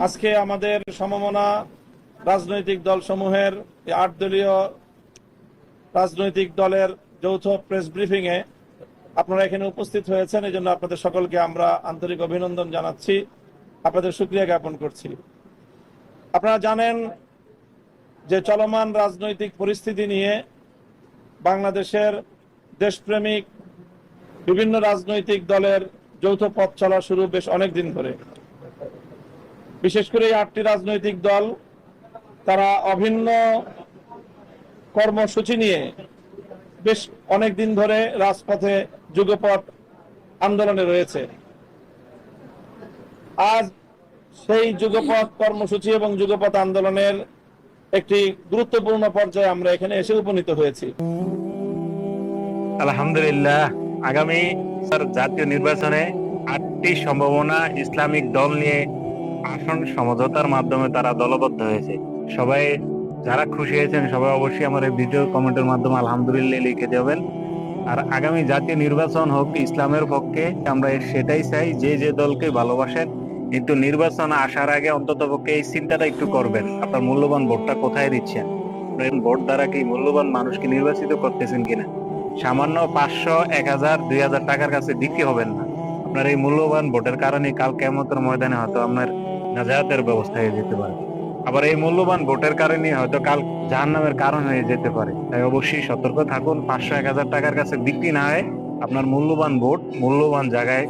আজকে আমাদের সমমনা রাজনৈতিক দল সমূহের ৮ দলীয় রাজনৈতিক দলের যৌথ প্রেস ব্রিফিং এ আপনারা এখানে উপস্থিত হয়েছেন, এই জন্য আপনাদের সকলকে আমরা আন্তরিক অভিনন্দন জানাচ্ছি, আপনাদের শুকরিয়া জ্ঞাপন করছি। আপনারা জানেন যে চলমান রাজনৈতিক পরিস্থিতি নিয়ে বাংলাদেশের দেশপ্রেমিক বিভিন্ন রাজনৈতিক দলের যৌথ পথ চলা শুরু বেশ অনেক দিন ধরে। বিশেষ করে এই ৮টি রাজনৈতিক দল তারা অভিন্ন কর্মসূচি নিয়ে বেশ অনেক দিন ধরে রাজপথে যুগপৎ আন্দোলনে রয়েছে। আজ সেই যুগপৎ কর্মসূচি এবং যুগপৎ আন্দোলনের একটি গুরুত্বপূর্ণ পর্যায়ে আমরা এখানে এসে উপনীত হয়েছি। আলহামদুলিল্লাহ, আগামী জাতীয় নির্বাচনে ৮টি সম্ভাবনা ইসলামিক দল নিয়ে আসন সমঝোতার মাধ্যমে তারা দলবদ্ধ হয়েছে। সবাই যারা খুশি হয়েছেন সবাই অবশ্যই আমার এই ভিডিও কমেন্টের মাধ্যমে আলহামদুলিল্লাহ লিখে দেবেন। আর আগামী জাতীয় নির্বাচন হোক ইসলামের পক্ষে, আমরা সেটাই চাই। যে যে দলকে ভালোবাসেন, কিন্তু নির্বাচন আসার আগে অন্তত পক্ষে এই চিন্তাটা একটু করবেন, আপনার মূল্যবান ভোটটা কোথায় দিচ্ছেন। ভোট দ্বারা কি মূল্যবান মানুষকে নির্বাচিত করতেছেন কিনা। সামান্য ৫০০, ১০০০, ২০০০ টাকার কাছে বিক্রি হবেন না। আপনার এই মূল্যবান ভোটের কারণে কাল কিয়ামতের ময়দানে হয়তো আপনার নাজাতের ব্যবস্থা হয়ে যেতে পারে। আবার এই মূল্যবান ভোটের কারণে হয়তো কাল জাহান্নামের কারণ হয়ে যেতে পারে। তাই অবশ্যই সতর্ক থাকুন, ৫০০, ১০০০ টাকার কাছে বিক্রি না হয় আপনার মূল্যবান ভোট মূল্যবান জায়গায়